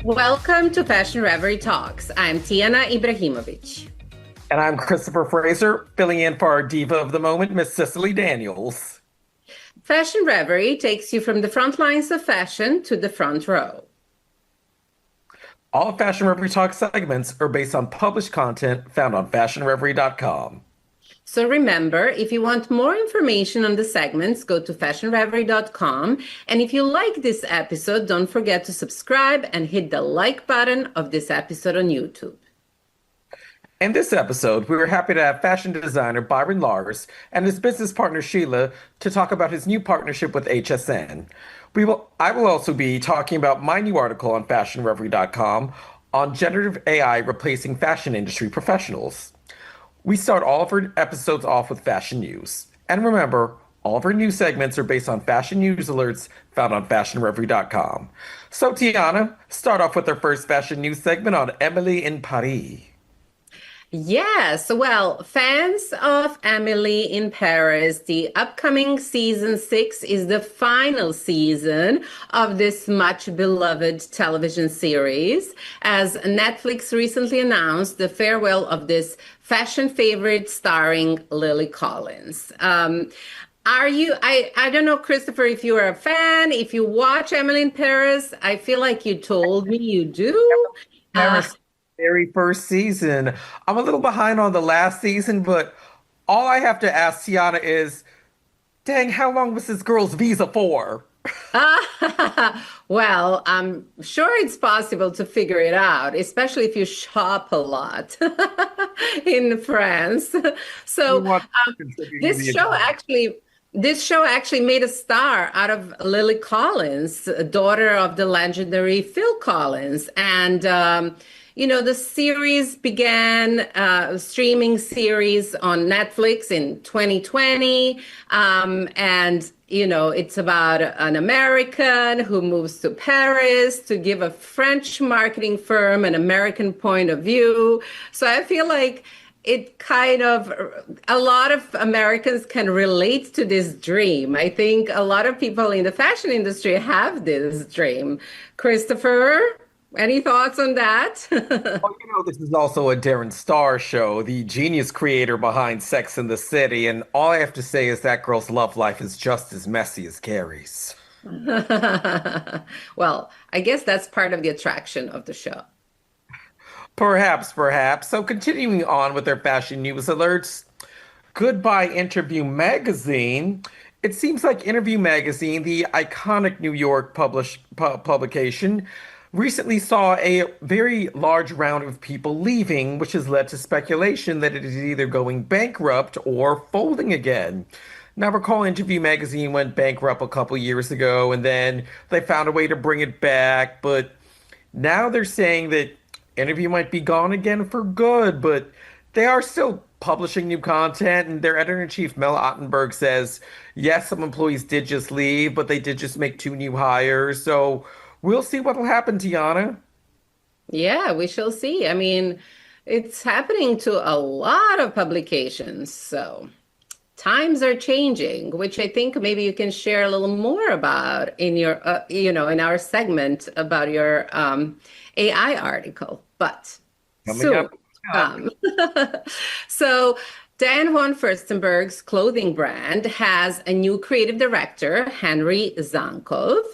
Welcome to Fashion Reverie Talks. I'm Tijana Ibrahimovic. And I'm Kristopher Fraser, filling in for our diva of the moment, Miss Cicily Daniels. Fashion Reverie takes you from the front lines of fashion to the front row. All Fashion Reverie Talk segments are based on published content found on fashionreverie.com. So remember, if you want more information on the segments, go to fashionreverie.com. And if you like this episode, don't forget to subscribe and hit the like button of this episode on YouTube. In this episode, we are happy to have fashion designer Byron Lars and his business partner Sheilah to talk about his new partnership with HSN. I will also be talking about my new article on fashionreverie.com on generative AI replacing fashion industry professionals. We start all of our episodes off with fashion news. And remember, all of our news segments are based on fashion news alerts found on fashionreverie.com. So Tijana, start off with our first fashion news segment on Emily in Paris. Yes, well, fans of Emily in Paris, the upcoming season 6 is the final season of this much beloved television series, as Netflix recently announced the farewell of this fashion favorite starring Lily Collins. I don't know, Kristopher, if you are a fan, if you watch Emily in Paris. I feel like you told me you do. Paris, very first season. I'm a little behind on the last season, but all I have to ask Tiana is, dang, how long was this girl's visa for? Well, I'm sure it's possible to figure it out, especially if you shop a lot in France. You So, want considering this the show actually this show actually made a star out of Lily Collins, daughter of the legendary Phil Collins. And the series began streaming series on Netflix in 2020. And it's about an American who moves to Paris to give a French marketing firm an American point of view. So I feel like a lot of Americans can relate to this dream. I think a lot of people in the fashion industry have this dream. Kristopher, any thoughts on that? This is also a Darren Star show, the genius creator behind Sex and the City, and all I have to say is that girl's love life is just as messy as Carrie's. Well, I guess that's part of the attraction of the show. Perhaps, perhaps. So continuing on with their fashion news alerts, Goodbye Interview Magazine. It seems like Interview Magazine, the iconic New York publication, recently saw a very large round of people leaving, which has led to speculation that it is either going bankrupt or folding again. Now, recall Interview Magazine went bankrupt a couple years ago, and then they found a way to bring it back, but now they're saying that Interview might be gone again for good, but they are still publishing new content, and their editor-in-chief, Mel Ottenberg, says, yes, some employees did just leave, but they did just make 2 new hires, so we'll see what will happen, Tiana. Yeah, we shall see. I mean, it's happening to a lot of publications. So times are changing, which I think maybe you can share a little more about in in our segment about your AI article. But Coming soon. up. So Dan von Furstenberg's clothing brand has a new creative director, Henry Zankov.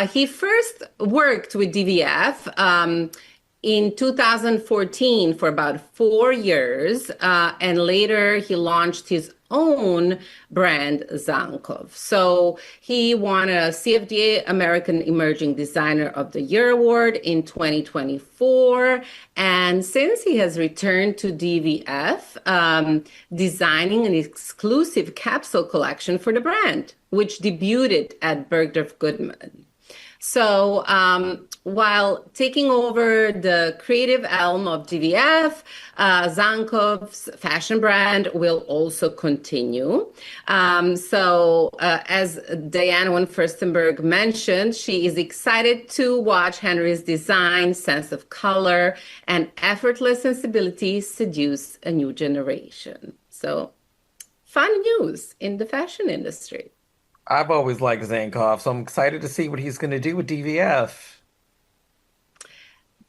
He first worked with DVF in 2014 for about 4 years, and later he launched his own brand, Zankov. So he won a CFDA American Emerging Designer of the Year award in 2024. And since he has returned to DVF, designing an exclusive capsule collection for the brand, which debuted at Bergdorf Goodman. So while taking over the creative helm of DVF, Zankov's fashion brand will also continue. As Diane von Furstenberg mentioned, she is excited to watch Henry's design, sense of color, and effortless sensibility seduce a new generation. So fun news in the fashion industry. I've always liked Zankov, so I'm excited to see what he's going to do with DVF.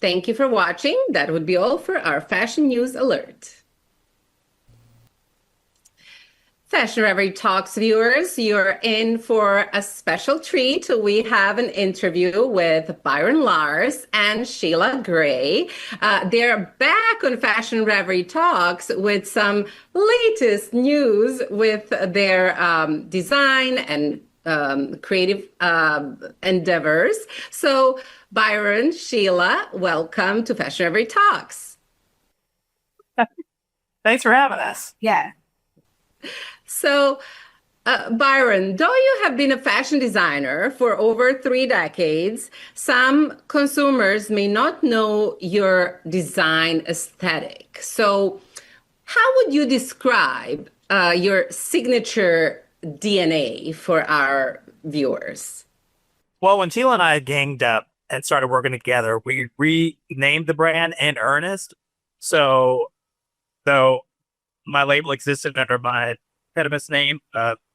Thank you for watching. That would be all for our fashion news alert. Fashion Reverie Talks viewers, you're in for a special treat. We have an interview with Byron Lars and Sheilah Gray. They're back on Fashion Reverie Talks with some latest news with their design and creative endeavors. So, Byron, Sheilah, welcome to Fashion Reverie Talks. Thanks for having us. Yeah. So, Byron, though you have been a fashion designer for over 3 decades, some consumers may not know your design aesthetic. So, how would you describe your signature DNA for our viewers? Well, when Sheilah and I ganged up and started working together, we renamed the brand In Earnest. So, though my label existed under my pedibus name,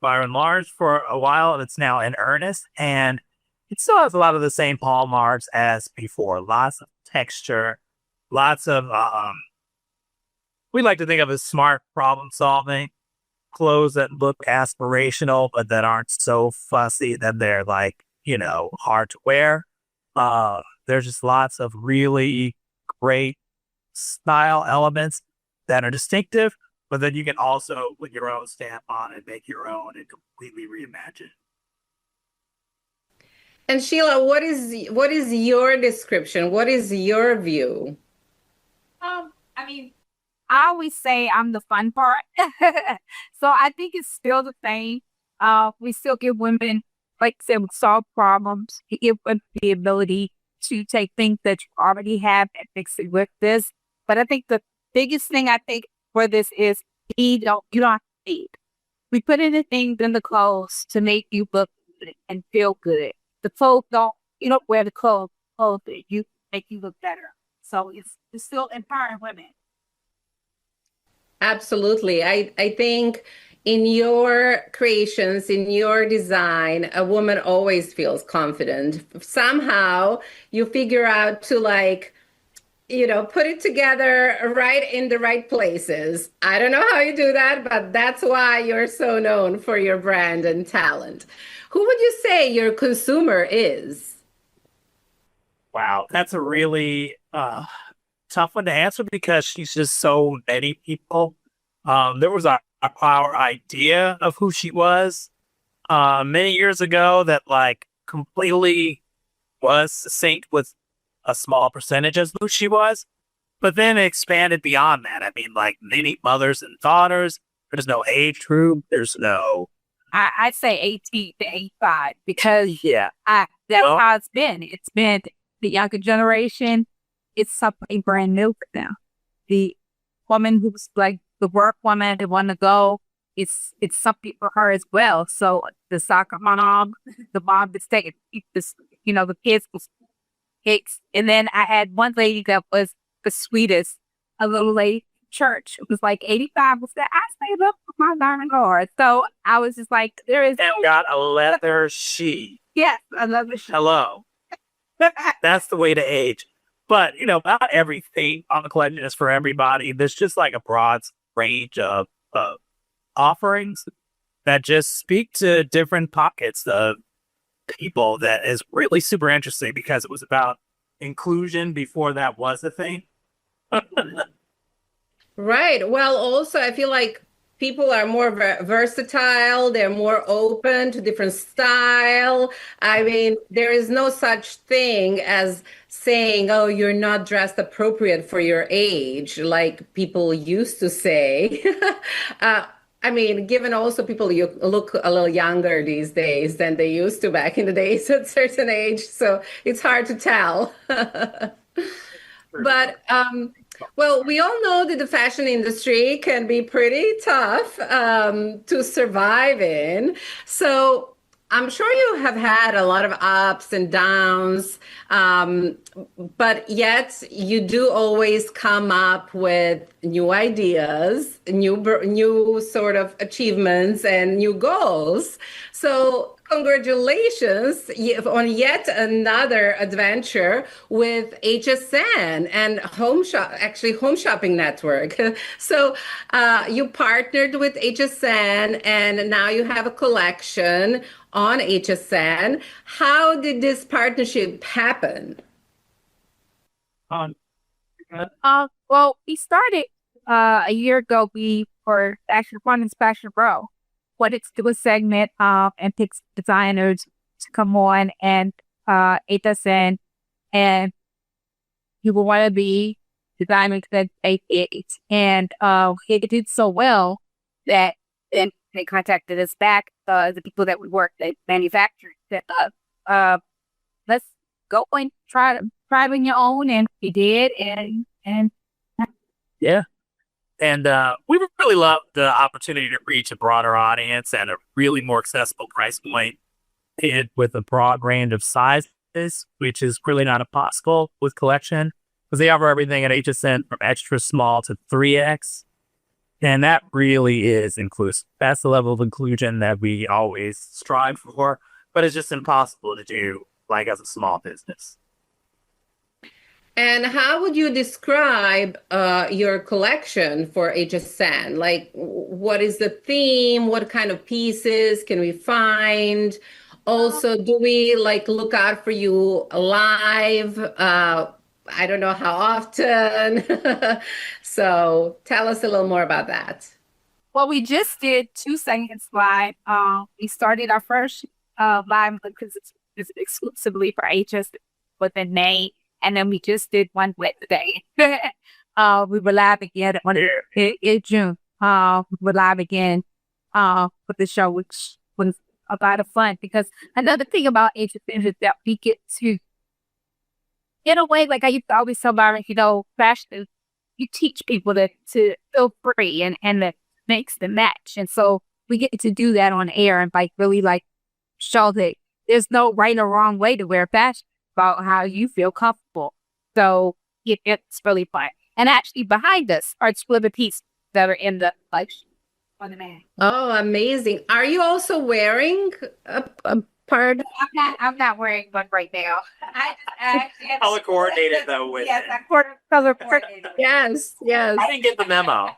Byron Lars, for a while, and it's now In Earnest, and it still has a lot of the same hallmarks as before. Lots of texture, lots of we like to think of as smart problem solving, clothes that look aspirational but that aren't so fussy that they're like, hard to wear. There's just lots of really great style elements that are distinctive, but then you can also put your own stamp on it, make your own, and completely reimagine. And Sheilah, what is your description? What is your view? I always say I'm the fun part. So I think it's still the same. We still give women, like I said, solve problems. You give them the ability to take things that you already have and fix it with this. But I think the biggest thing for this is you don't have to need. We put in the things in the clothes to make you look good and feel good. The clothes you don't wear the clothes that you make you look better. So it's still empowering women. Absolutely. I think in your creations, in your design, a woman always feels confident. Somehow you figure out to put it together right in the right places. I don't know how you do that, but that's why you're so known for your brand and talent. Who would you say your consumer is? Wow, that's a really tough one to answer because she's just so many people. There was our idea of who she was many years ago that completely was succinct with a small percentage of who she was, but then it expanded beyond that. Many mothers and daughters. There's no age group. There's no. I'd say 18 to 85 because that's how it's been. It's been the younger generation. It's something brand new for them. The woman who's the work woman that want to go, it's something for her as well. So the soccer mom, the mom that's taking this, the kids was cakes. And then I had one lady that was the sweetest, a little lady in church. It was 85. Was that I stayed up with my Byron Lars. So I was just there is. And got a leather sheet. Yes, a leather sheet. Hello. That's the way to age. But, not everything on the collection is for everybody. There's just a broad range of offerings that just speak to different pockets of people that is really super interesting because it was about inclusion before that was a thing. Right. Well, also, I feel like people are more versatile. They're more open to different style. There is no such thing as saying, oh, you're not dressed appropriate for your age, like people used to say. Given also people you look a little younger these days than they used to back in the days at a certain age. So it's hard to tell. But, well, we all know that the fashion industry can be pretty tough to survive in. So I'm sure you have had a lot of ups and downs, but yet you do always come up with new ideas, new sort of achievements and new goals. So congratulations on yet another adventure with HSN and Home Shopping Network. So you partnered with HSN and now you have a collection on HSN. How did this partnership happen? Well, we started a year ago. We for Fashion Fun and Fashion Row wanted to do a segment and pick designers to come on and aid us in, and you will want to be designers that they did. And it did so well that then they contacted us back, the people that we worked at manufacturing, said, let's go and try on your own, and we did, and Yeah. And we would really love the opportunity to reach a broader audience at a really more accessible price point and with a broad range of sizes, which is really not impossible with collection because they offer everything at HSN from extra small to 3X. And that really is inclusive. That's the level of inclusion that we always strive for, but it's just impossible to do like as a small business. And how would you describe your collection for HSN? Like, what is the theme? What kind of pieces can we find? Also, do we like look out for you live? I don't know how often. So tell us a little more about that. well, we just did 2 segments live. We started our first live because it's exclusively for HS within May. And then we just did one Wednesday. We were live again in June. We were live again with the show, which was a lot of fun. Because another thing about HSN is that we get to, in a way, like I used to always tell Byron, fashion, you teach people to feel free and that makes the match. And so we get to do that on air and really show that there's no right or wrong way to wear fashion, about how you feel comfortable. So it's really fun. And actually behind us are 2 other pieces that are in the on the man. Oh, amazing. Are you also wearing a part? I'm not wearing one right now. I Color coordinated though with yes, it. I color coordinated. Yes, yes. I didn't get the memo.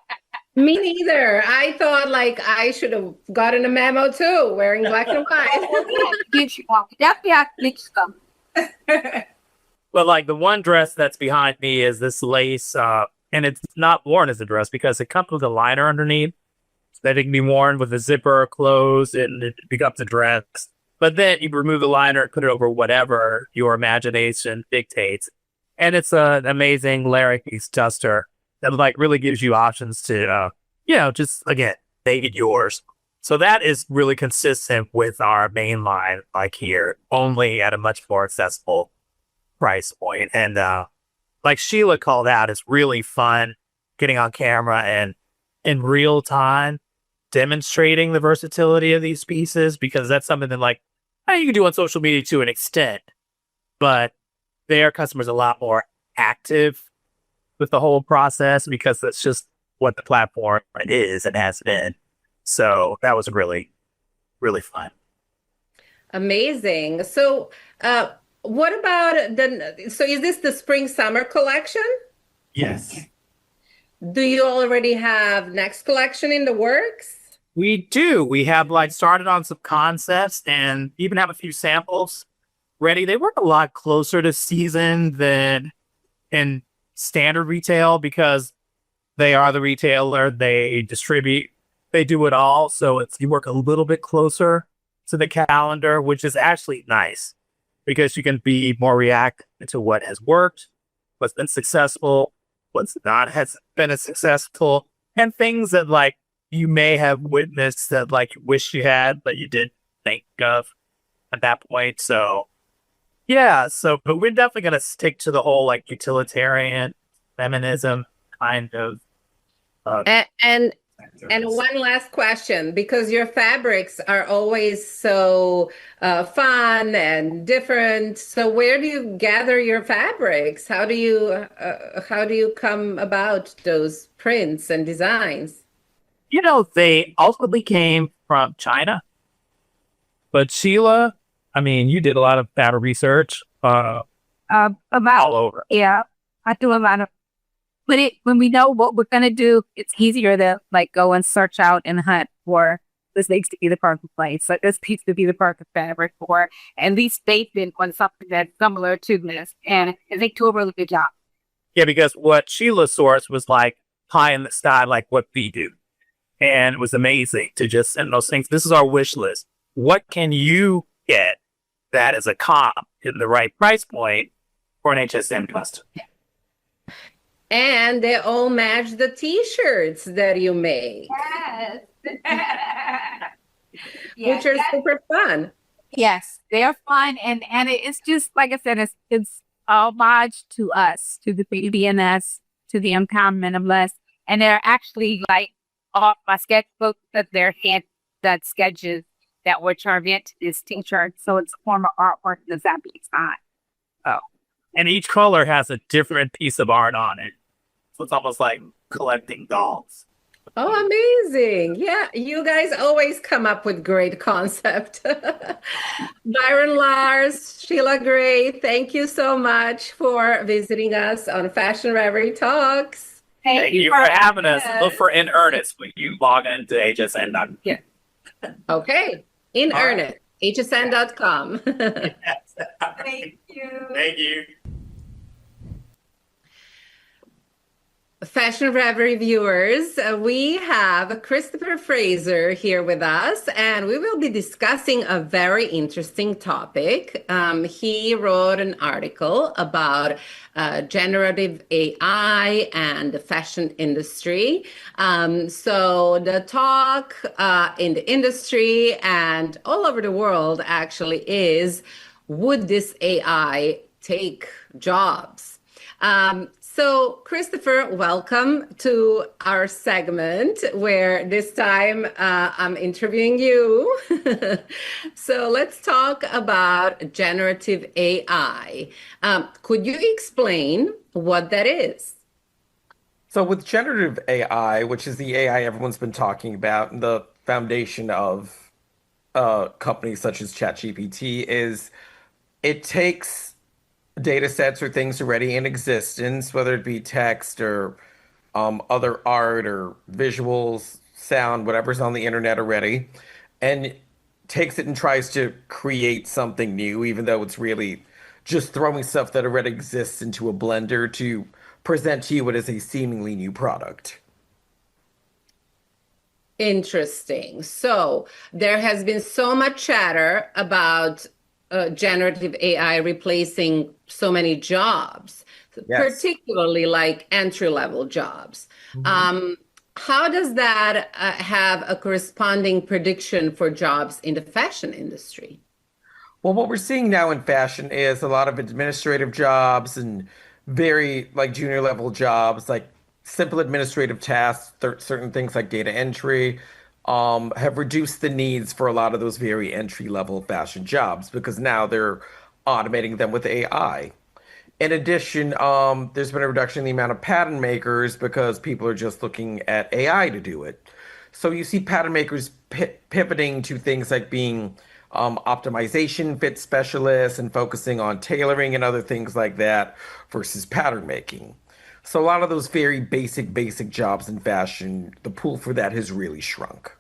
Me neither. I thought like I should have gotten a memo too, wearing black and white. Gives you one. Definitely have to mix them. But like the one dress that's behind me is this lace, and it's not worn as a dress because it comes with a liner underneath that it can be worn with a zipper closed and it becomes a dress. But then you remove the liner, put it over whatever your imagination dictates. And it's an amazing Larry piece duster that like really gives you options to, just again, make it yours. So that is really consistent with our main line, like here, only at a much more accessible price point. And like Sheilah called out, it's really fun getting on camera and in real time demonstrating the versatility of these pieces, because that's something that like you can do on social media to an extent, but their customers are a lot more active with the whole process because that's just what the platform is and has been. So that was really, really fun. Amazing. So what about so is this the spring summer collection? Yes. Do you already have next collection in the works? We do. We have like started on some concepts and even have a few samples ready. They work a lot closer to season than in standard retail because they are the retailer, they distribute, they do it all. So you work a little bit closer to the calendar, which is actually nice because you can be more reactive to what has worked, what's been successful, what's not has been as successful, and things that like you may have witnessed that like you wish you had, but you didn't think of at that point. So yeah, but we're definitely going to stick to the whole like utilitarian feminism kind of. And one last question, because your fabrics are always so fun and different. So where do you gather your fabrics? How do you come about those prints and designs? They ultimately came from China, But Sheilah, I mean, you did a lot of data research About all over. Yeah, I do a lot of. But when we know what we're gonna do, it's easier to like go and search out and hunt for this needs to be the perfect place. So this needs to be the perfect fabric for at least based on something that's similar to this. And I think do a really good job. Yeah, because what Sheila sourced was like pie in the sky, like what we do. And it was amazing to just send those things. This is our wish list. What can you get that is a comp in the right price point for an HSM customer? And they all match the t-shirts that you make, which are super fun. Yes, they're fun, and it's just like I said, it's homage to us, to the BNS, to the Uncommon Minimalist, and they're actually like off my sketchbook that they're hand that sketches that were turned into this t-shirt. So it's a form of artwork that's that piece on. Oh, and each color has a different piece of art on it, so it's almost like collecting dolls. Oh, amazing. Yeah, you guys always come up with great concept. Byron Lars, Sheilah Gray, thank you so much for visiting us on Fashion Reverie Talks. Thank you for having us. Look for In Earnest when you log into HSN. Yeah. Okay. In Earnest, hsn.com. Thank you. Thank you. Fashion Reverie viewers, we have Kristopher Fraser here with us, and we will be discussing a very interesting topic. He wrote an article about generative AI and the fashion industry. So the talk in the industry and all over the world actually is, would this AI take jobs? So, Kristopher, welcome to our segment where this time I'm interviewing you. So let's talk about generative AI. Could you explain what that is? So with generative AI, which is the AI everyone's been talking about, and the foundation of companies such as ChatGPT, is it takes data sets or things already in existence, whether it be text or other art or visuals, sound, whatever's on the internet already, and takes it and tries to create something new, even though it's really just throwing stuff that already exists into a blender to present to you what is a seemingly new product. Interesting. So there has been so much chatter about generative AI replacing so many jobs, Yes. particularly like entry-level jobs. How does that have a corresponding prediction for jobs in the fashion industry? Well, what we're seeing now in fashion is a lot of administrative jobs and very like junior level jobs, like simple administrative tasks, certain things like data entry, have reduced the needs for a lot of those very entry level fashion jobs because now they're automating them with AI. In addition, there's been a reduction in the amount of pattern makers because people are just looking at AI to do it. So you see pattern makers pivoting to things like being optimization fit specialists and focusing on tailoring and other things like that versus pattern making. So a lot of those very basic jobs in fashion, the pool for that has really shrunk.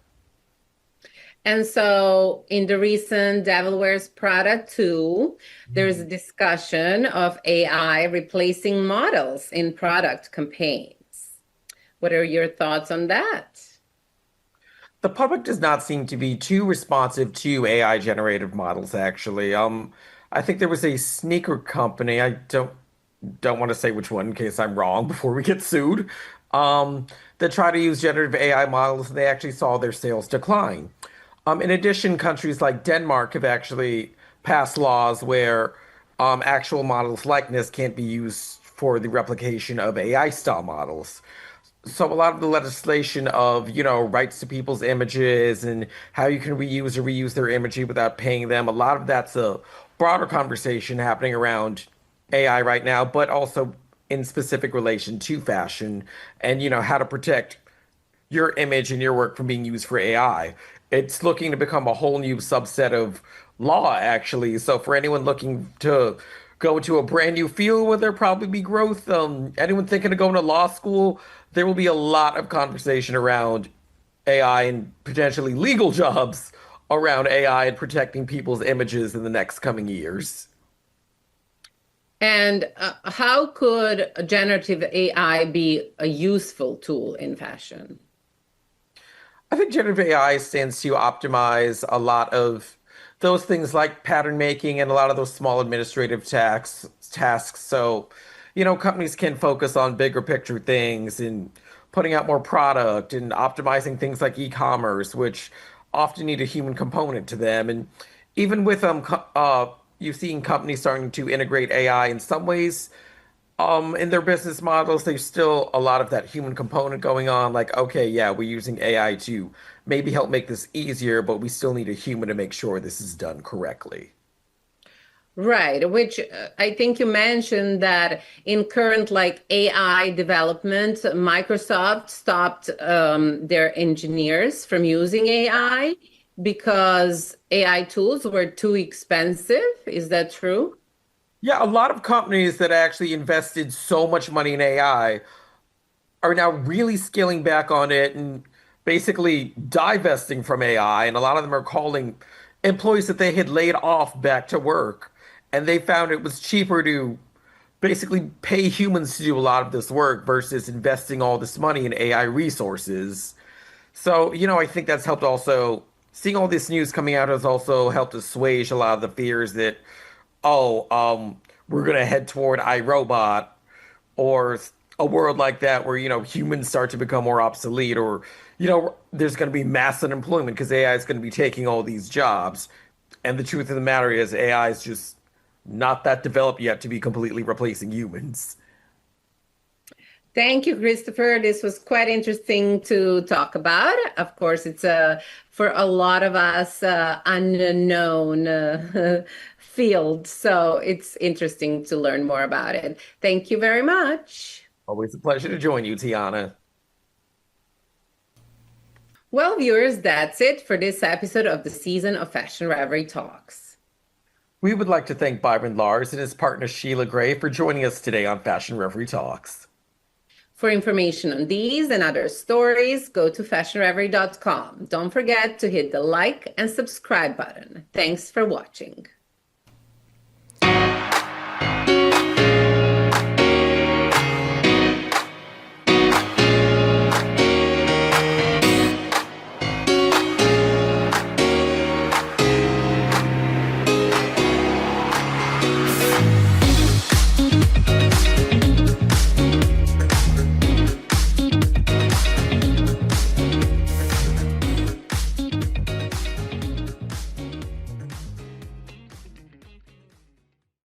And so in the recent Devil Wears Prada 2, there's a discussion of AI replacing models in product campaigns. What are your thoughts on that? The public does not seem to be too responsive to AI generative models, actually. I think there was a sneaker company, I don't want to say which one in case I'm wrong before we get sued, that tried to use generative AI models and they actually saw their sales decline. In addition, countries like Denmark have actually passed laws where actual models' likeness can't be used for the replication of AI style models. So a lot of the legislation of, rights to people's images and how you can reuse their imagery without paying them, a lot of that's a broader conversation happening around AI right now, but also in specific relation to fashion and, how to protect your image and your work from being used for AI. it's looking to become a whole new subset of law, actually. So for anyone looking to go into a brand new field where there'll probably be growth, anyone thinking of going to law school, there will be a lot of conversation around AI and potentially legal jobs around AI and protecting people's images in the next coming years. And how could generative AI be a useful tool in fashion? I think generative AI stands to optimize a lot of those things like pattern making and a lot of those small administrative tasks. So, companies can focus on bigger picture things and putting out more product and optimizing things like e-commerce, which often need a human component to them. And even with you've seen companies starting to integrate AI in some ways in their business models, there's still a lot of that human component going on. Like, okay, yeah, we're using AI to maybe help make this easier, but we still need a human to make sure this is done correctly. Right, which I think you mentioned that in current like AI development, Microsoft stopped their engineers from using AI because AI tools were too expensive. Is that true? Yeah, a lot of companies that actually invested so much money in AI are now really scaling back on it and basically divesting from AI. And a lot of them are calling employees that they had laid off back to work. And they found it was cheaper to basically pay humans to do a lot of this work versus investing all this money in AI resources. So, I think that's helped also. Seeing all this news coming out has also helped assuage a lot of the fears that, oh, we're going to head toward iRobot or a world like that where humans start to become more obsolete, or there's going to be mass unemployment because AI is going to be taking all these jobs. And the truth of the matter is AI is just not that developed yet to be completely replacing humans. Thank you, Christopher. This was quite interesting to talk about. Of course, it's for a lot of us unknown field, so it's interesting to learn more about it. Thank you very much. Always a pleasure to join you, Tijana. Well, viewers, that's it for this episode of the season of Fashion Reverie Talks. We would like to thank Byron Lars and his partner Sheilah Gray for joining us today on Fashion Reverie Talks. For information on these and other stories, go to fashionreverie.com. Don't forget to hit the like and subscribe button. Thanks for watching.